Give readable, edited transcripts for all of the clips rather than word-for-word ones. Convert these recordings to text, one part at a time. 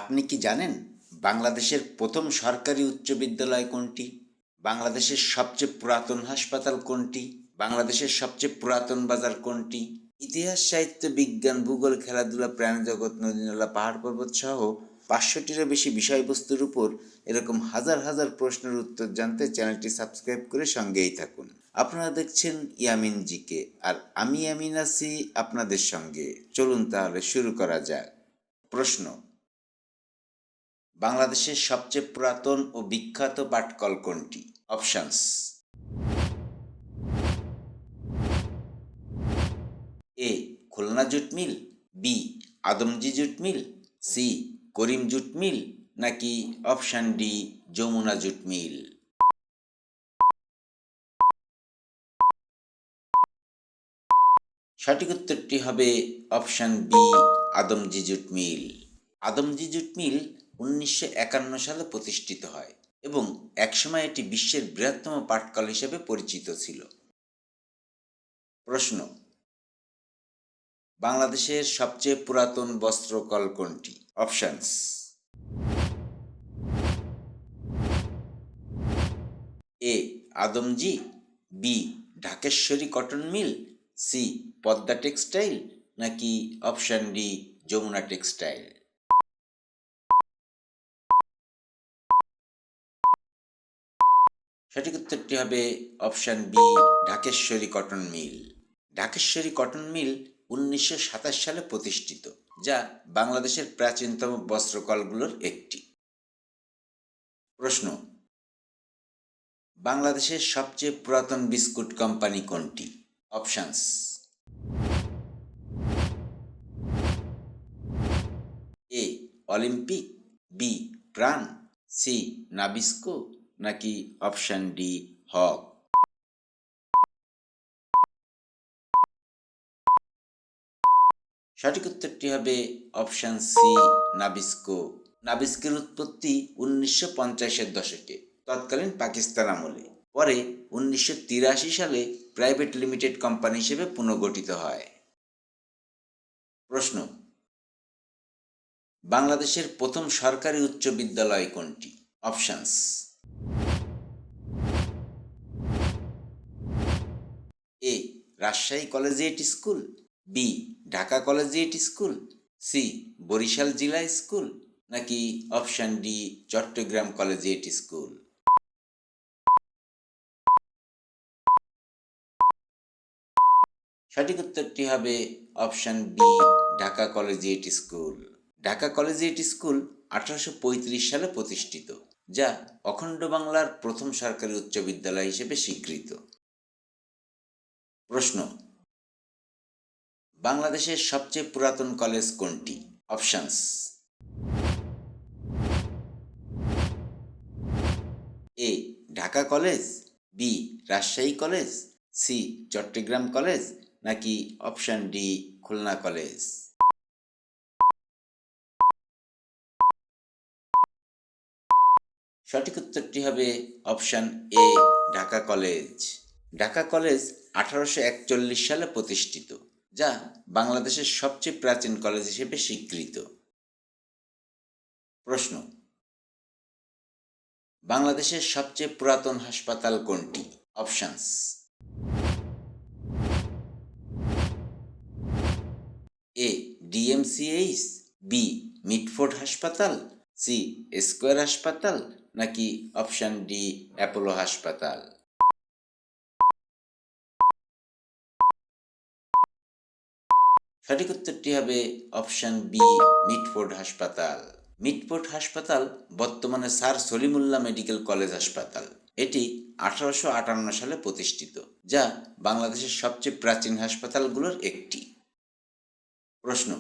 আপনি কি জানেন বাংলাদেশের প্রথম সরকারি উচ্চ বিদ্যালয় কোনটি? বাংলাদেশের সবচেয়ে পুরাতন হাসপাতাল কোনটি? বাংলাদেশের সবচেয়ে পুরাতন বাজার কোনটি? ইতিহাস, সাহিত্য, বিজ্ঞান, ভূগোল, খেলাধুলা, প্রাণীজগৎ, নদী-নালা, পাহাড় পর্বত সহ 500টিরও বেশি বিষয়বস্তুর উপর এরকম হাজার হাজার প্রশ্নের উত্তর জানতে চ্যানেলটি সাবস্ক্রাইব করে সঙ্গেই থাকুন। আপনারা দেখছেন ইয়ামিন জিকে, আর আমি ইয়ামিন আছি আপনাদের সঙ্গে। চলুন তাহলে শুরু করা যাক। প্রশ্ন: বাংলাদেশের সবচেয়ে পুরাতন ও বিখ্যাত পাটকল কোনটি? Options: A Khulna jute mill, B Adamjee jute mill, C Karim jute mill, নাকি option D Jamuna jute mill? সঠিক উত্তরটি হবে option B Adamjee jute mill. Adamjee jute mill 1951 সালে প্রতিষ্ঠিত হয় এবং একসময় এটি বিশ্বের বৃহত্তম পাটকল হিসেবে পরিচিত ছিল। প্রশ্ন: বাংলাদেশের সবচেয়ে পুরাতন বস্ত্রকল কোনটি? Options: A Adamjee, B Dhakeshwari cotton mill, C Padma textile, নাকি অপশন ডি যমুনা টেক্সটাইল? সঠিক উত্তরটি হবে option B Dhakeshwari cotton mill. Dhakeshwari cotton mill 1927 সালে প্রতিষ্ঠিত, যা বাংলাদেশের প্রাচীনতম বস্ত্রকলগুলোর একটি। প্রশ্ন: বাংলাদেশের সবচেয়ে পুরাতন বিস্কুট কোম্পানি কোনটি? অপশনস: এ অলিম্পিক, বি প্রাণ, সি নাবিস্কো, নাকি অপশন ডি হক? সঠিক উত্তরটি হবে অপশন সি নাবিস্কো। নাবিস্কের উৎপত্তি 1950-এর দশকে তৎকালীন পাকিস্তান আমলে। পরে 1983 সালে প্রাইভেট লিমিটেড কোম্পানি হিসেবে পুনর্গঠিত হয়। প্রশ্ন: বাংলাদেশের প্রথম সরকারি উচ্চ বিদ্যালয় কোনটি? Options: A Rajshahi collegiate school, B Dhaka collegiate school, C Barishal Zilla school, নাকি option D Chattogram collegiate school? সঠিক উত্তরটি হবে option B Dhaka collegiate school. Dhaka collegiate school 1835 সালে প্রতিষ্ঠিত, যা অখণ্ড বাংলার প্রথম সরকারি উচ্চ বিদ্যালয় হিসেবে স্বীকৃত। প্রশ্ন: বাংলাদেশের সবচেয়ে পুরাতন কলেজ কোনটি? Options: A Dhaka college, B Rajshahi college, C Chattogram college, নাকি অপশন ডি খুলনা কলেজ? সঠিক উত্তরটি হবে option A Dhaka college. Dhaka college 1841 সালে প্রতিষ্ঠিত, যা বাংলাদেশের সবচেয়ে প্রাচীন কলেজ হিসেবে স্বীকৃত। প্রশ্ন: বাংলাদেশের সবচেয়ে পুরাতন হাসপাতাল কোনটি? অপশনস: এ ডিএমসিএইচ, বি মিটফোর্ড হাসপাতাল, সি স্কয়ার হাসপাতাল, নাকি অপশন ডি অ্যাপোলো হাসপাতাল? সঠিক উত্তরটি হবে অপশন বি মিটফোর্ড হাসপাতাল। মিটফোর্ড হাসপাতাল বর্তমানে স্যার সলিমুল্লাহ মেডিকেল কলেজ হাসপাতাল। এটি 1858 সালে প্রতিষ্ঠিত, যা বাংলাদেশের সবচেয়ে প্রাচীন হাসপাতালগুলোর একটি। প্রশ্ন: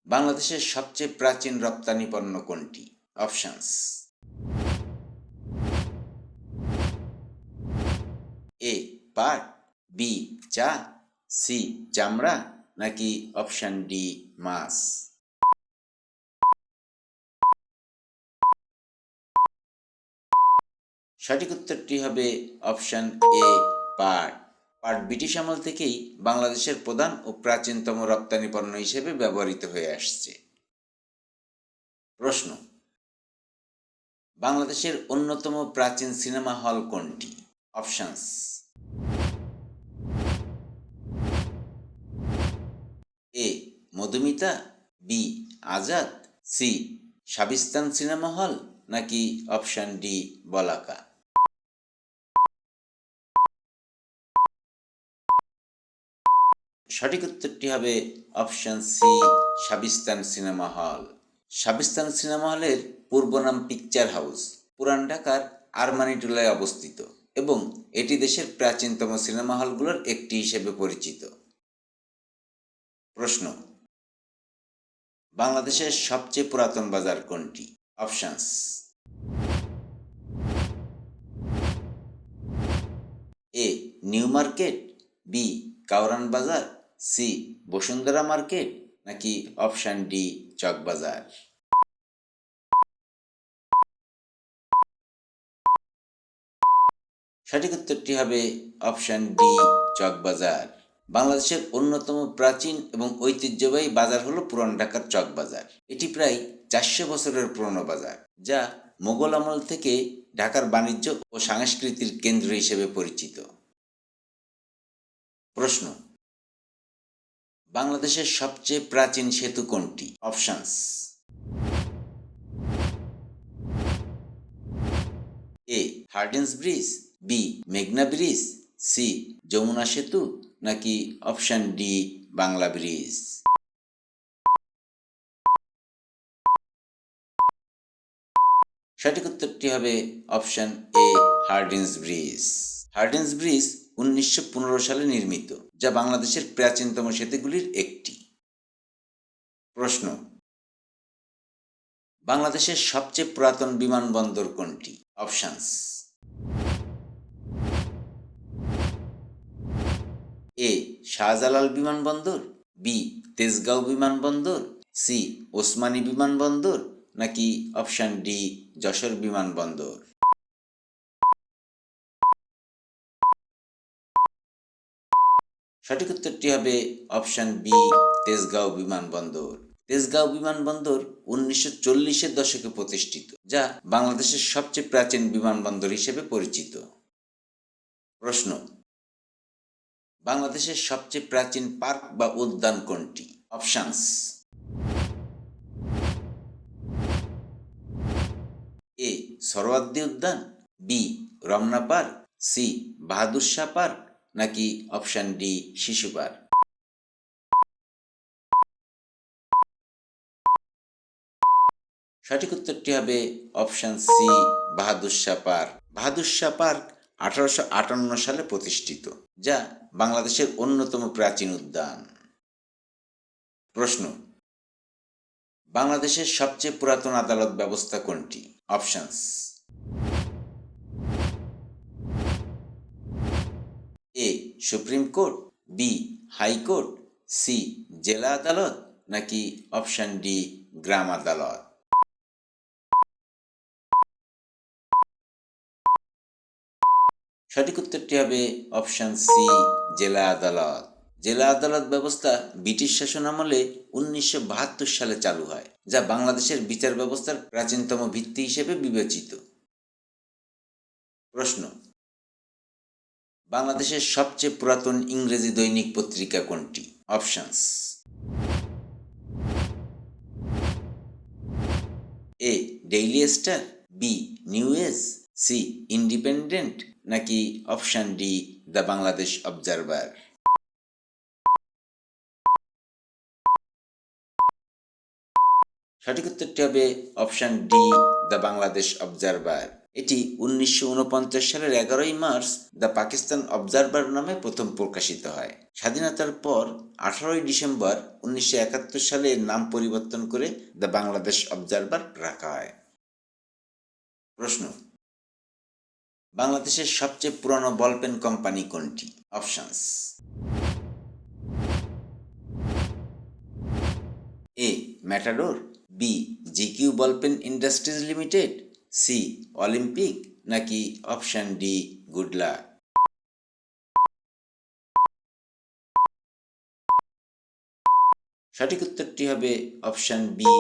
বাংলাদেশের সবচেয়ে প্রাচীন রপ্তানি পণ্য কোনটি? অপশনস: এ পাট, বি চা, সি চামড়া, নাকি অপশন ডি মাছ? সঠিক উত্তরটি হবে অপশন এ পাট। পাট ব্রিটিশ আমল থেকেই বাংলাদেশের প্রধান ও প্রাচীনতম রপ্তানি পণ্য হিসেবে ব্যবহৃত হয়ে আসছে। প্রশ্ন, বাংলাদেশের অন্যতম প্রাচীন সিনেমা হল কোনটি? Options: A Madhumita, B Azad, C Shabistan cinema hall, নাকি অপশন ডি বলাকা? সঠিক উত্তরটি হবে অপশন সি শাবিস্তান সিনেমা হল। শাবিস্তান সিনেমা হলের পূর্ব নাম পিকচার হাউস, পুরান ঢাকার আরমানিটোলায় অবস্থিত এবং এটি দেশের প্রাচীনতম সিনেমা হলগুলোর একটি হিসেবে পরিচিত। প্রশ্ন, বাংলাদেশের সবচেয়ে পুরাতন বাজার কোনটি? Options: A new market, B Kawran Bazar, C Bashundhara market, নাকি অপশন ডি চকবাজার? সঠিক উত্তরটি হবে অপশন ডি চকবাজার। বাংলাদেশের অন্যতম প্রাচীন এবং ঐতিহ্যবাহী বাজার হলো পুরান ঢাকার চকবাজার। এটি প্রায় 400 বছরের পুরনো বাজার, যা মোগল আমল থেকে ঢাকার বাণিজ্য ও সংস্কৃতির কেন্দ্র হিসেবে পরিচিত। প্রশ্ন, বাংলাদেশের সবচেয়ে প্রাচীন সেতু কোনটি? অপশনস: এ হার্ডিঞ্জ ব্রিজ, বি মেঘনা ব্রিজ, সি যমুনা সেতু, নাকি অপশন ডি বাংলা ব্রিজ? সঠিক উত্তরটি হবে অপশন এ হার্ডিঞ্জ ব্রিজ। হার্ডিঞ্জ ব্রিজ 1915 সালে নির্মিত, যা বাংলাদেশের প্রাচীনতম সেতুগুলির একটি। প্রশ্ন, বাংলাদেশের সবচেয়ে পুরাতন বিমানবন্দর কোনটি? অপশনস: এ শাহজালাল বিমানবন্দর, বি তেজগাঁও বিমানবন্দর, সি ওসমানী বিমানবন্দর, নাকি অপশন ডি যশোর বিমানবন্দর? সঠিক উত্তরটি হবে অপশন বি তেজগাঁও বিমানবন্দর। তেজগাঁও বিমানবন্দর 1940-এর দশকে প্রতিষ্ঠিত, যা বাংলাদেশের সবচেয়ে প্রাচীন বিমানবন্দর হিসেবে পরিচিত। প্রশ্ন, বাংলাদেশের সবচেয়ে প্রাচীন পার্ক বা উদ্যান কোনটি? অপশনস: এ সরোয়ার্দী উদ্যান, B Ramna park, C Bahadur Shah park, নাকি অপশন ডি শিশু পার্ক? সঠিক উত্তরটি হবে option C Bahadur Shah park. Bahadur Shah park 1858 সালে প্রতিষ্ঠিত, যা বাংলাদেশের অন্যতম প্রাচীন উদ্যান। প্রশ্ন, বাংলাদেশের সবচেয়ে পুরাতন আদালত ব্যবস্থা কোনটি? Options: A supreme court, B high court, C জেলা আদালত, নাকি অপশন ডি গ্রাম আদালত? সঠিক উত্তরটি হবে অপশন সি জেলা আদালত। জেলা আদালত ব্যবস্থা ব্রিটিশ শাসন আমলে 1972 সালে চালু হয়, যা বাংলাদেশের বিচার ব্যবস্থার প্রাচীনতম ভিত্তি হিসেবে বিবেচিত। প্রশ্ন, বাংলাদেশের সবচেয়ে পুরাতন ইংরেজি দৈনিক পত্রিকা কোনটি? Options: A Daily Star, B New Age, C Independent, নাকি option D the Bangladesh Observer? সঠিক উত্তরটি হবে option D the Bangladesh Observer. এটি 1949 সালের 11 মার্চ দ্য পাকিস্তান অবজারভার নামে প্রথম প্রকাশিত হয়। স্বাধীনতার পর 18 ডিসেম্বর 1971 সালে এর নাম পরিবর্তন করে দ্য বাংলাদেশ অবজারভার রাখা হয়। প্রশ্ন, বাংলাদেশের সবচেয়ে পুরানো বলপেন কোম্পানি কোনটি? Options: A Matador, B GQ ballpen industries limited, C Olympic, নাকি অপশন ডি গুডলাক? সঠিক উত্তরটি হবে option B,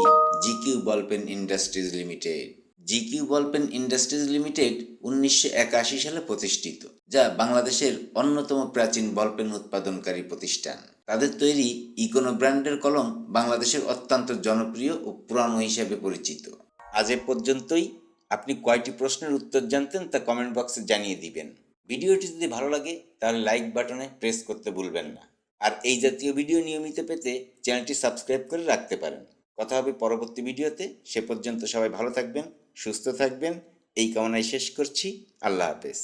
GQ ballpen industries limited. GQ ballpen industries limited 1981 সালে প্রতিষ্ঠিত, যা বাংলাদেশের অন্যতম প্রাচীন বলপেন উৎপাদনকারী প্রতিষ্ঠান। তাদের তৈরি ইকোনো ব্র্যান্ডের কলম বাংলাদেশের অত্যন্ত জনপ্রিয় ও পুরানো হিসেবে পরিচিত। আজ এ পর্যন্তই। আপনি কয়টি প্রশ্নের উত্তর জানতেন তা কমেন্ট বক্সে জানিয়ে দিবেন। ভিডিওটি যদি ভালো লাগে তাহলে লাইক বাটনে প্রেস করতে ভুলবেন না। আর এই জাতীয় ভিডিও নিয়মিত পেতে চ্যানেলটি সাবস্ক্রাইব করে রাখতে পারেন। কথা হবে পরবর্তী ভিডিওতে। সে পর্যন্ত সবাই ভালো থাকবেন, সুস্থ থাকবেন, এই কামনায় শেষ করছি। আল্লাহ হাফেজ।